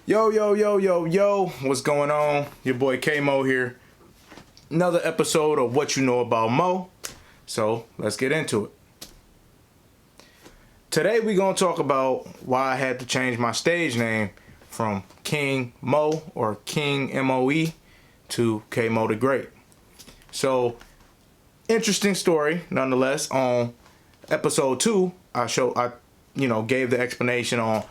Yo, yo, yo, yo, yo, what's going on? Your boy KMoE here. Another episode of What You Know About Mo. So, let's get into it. Today we're going to talk about why I had to change my stage name from King M.O.E or King M.O.E to KMoE The Great. So, interesting story nonetheless. On episode 2, I gave the explanation on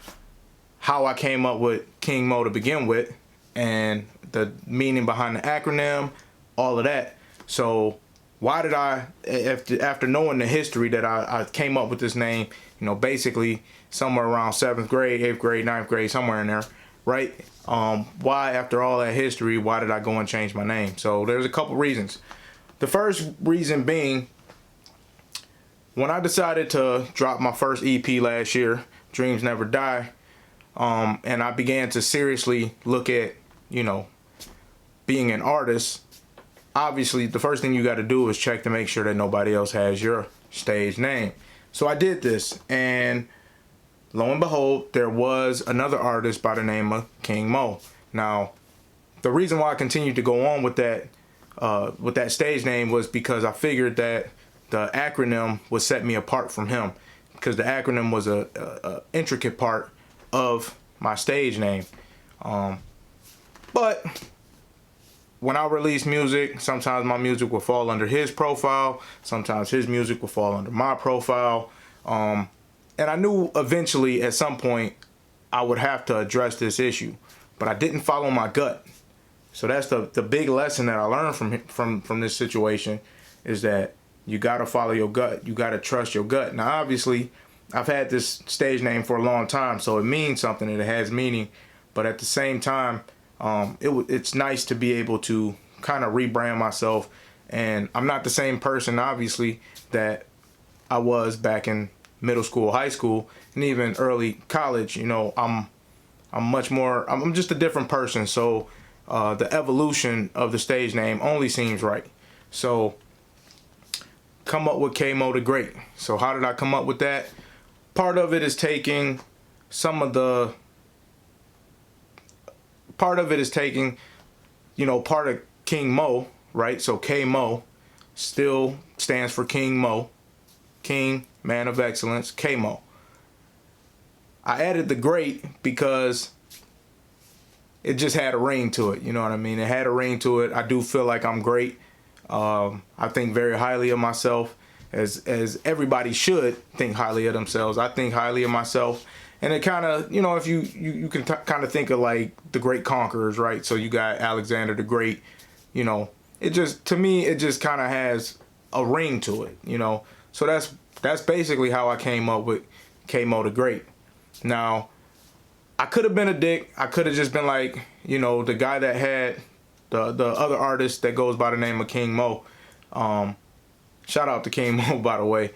how I came up with King M.O.E to begin with, and the meaning behind the acronym, all of that. So why did I, after knowing the history that I came up with this name, basically somewhere around 7th grade, 8th grade, 9th grade, somewhere in there, right? Why, after all that history, why did I go and change my name? So there's a couple reasons. The first reason being, when I decided to drop my first EP last year, Dreams Never Die, and I began to seriously look at, being an artist. Obviously, the first thing you got to do is check to make sure that nobody else has your stage name. So I did this, and lo and behold, there was another artist by the name of King M.O.E. Now, the reason why I continued to go on with that stage name was because I figured that the acronym would set me apart from him, because the acronym was a intricate part of my stage name. But when I release music, sometimes my music will fall under his profile, sometimes his music will fall under my profile. And I knew eventually at some point I would have to address this issue, but I didn't follow my gut. So that's the big lesson that I learned from this situation, is that you gotta follow your gut. You gotta trust your gut. Now, obviously, I've had this stage name for a long time, so it means something and it has meaning. But at the same time, it's nice to be able to kind of rebrand myself. And I'm not the same person, obviously, that I was back in middle school, high school, and even early college. I'm just a different person. So the evolution of the stage name only seems right. So come up with KMoE The Great. So how did I come up with that? Part of it is taking part of King M.O.E, right? So KMoE still stands for King M.O.E, King, Man of Excellence, KMoE. I added the Great because it just had a ring to it, you know what I mean? It had a ring to it. I do feel like I'm great. I think very highly of myself, as everybody should think highly of themselves. I think highly of myself. And it kind of, if you can kind of think of like the great conquerors, right? So you got Alexander the Great, to me, it just kind of has a ring to it, So that's basically how I came up with KMoE The Great. Now, I could have been a dick. I could have just been like, the guy that had the other artist that goes by the name of King M.O.E. Shout out to King M.O.E, by the way.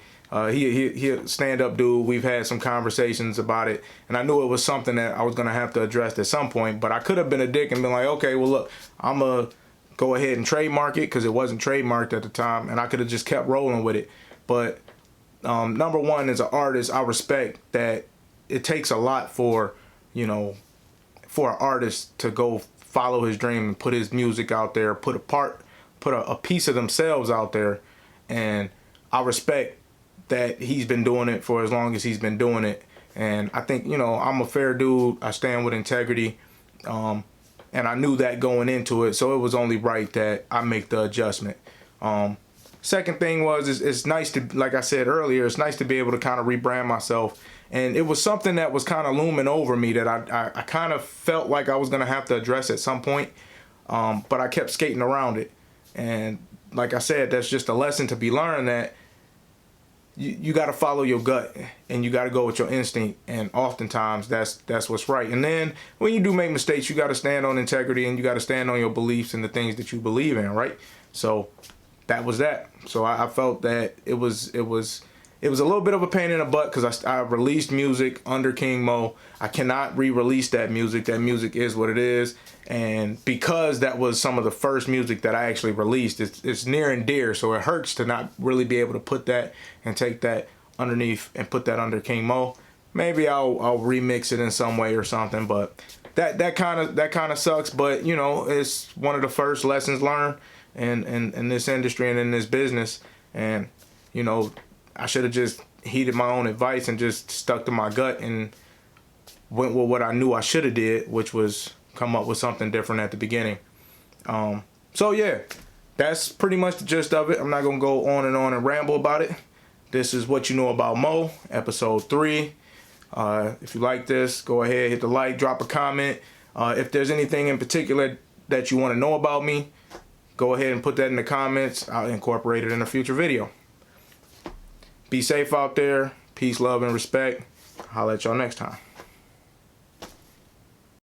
He a stand-up dude. We've had some conversations about it, and I knew it was something that I was gonna have to address at some point. But I could have been a dick and been like, okay, well look, I'm gonna go ahead and trademark it, because it wasn't trademarked at the time, and I could have just kept rolling with it. But number one, as an artist, I respect that it takes a lot for for an artist to go follow his dream and put his music out there, put a piece of themselves out there. And I respect that he's been doing it for as long as he's been doing it. And I think, I'm a fair dude. I stand with integrity. And I knew that going into it. So it was only right that I make the adjustment. Second thing was, it's nice to, like I said earlier, it's nice to be able to kind of rebrand myself. And it was something that was kind of looming over me that I kind of felt like I was going to have to address at some point. But I kept skating around it. And like I said, that's just a lesson to be learned, that you got to follow your gut and you got to go with your instinct. And oftentimes that's what's right. And then when you do make mistakes, you got to stand on integrity and you got to stand on your beliefs and the things that you believe in, right? So that was that. So I felt that it was a little bit of a pain in the butt, because I released music under King M.O.E. I cannot re-release that music. That music is what it is. And because that was some of the first music that I actually released, it's near and dear. So it hurts to not really be able to put that and take that underneath and put that under King M.O.E. Maybe I'll remix it in some way or something, but that kind of sucks, but you know, it's one of the first lessons learned in this industry and in this business. And you know, I should have just heeded my own advice and just stuck to my gut and went with what I knew I should have did, which was come up with something different at the beginning. So yeah, that's pretty much the gist of it. I'm not gonna go on and ramble about it. This is What You Know About Mo, episode 3. If you like this, go ahead, hit the like, drop a comment. If there's anything in particular that you want to know about me, go ahead and put that in the comments. I'll incorporate it in a future video. Be safe out there. Peace, love, and respect. Holla at y'all next time.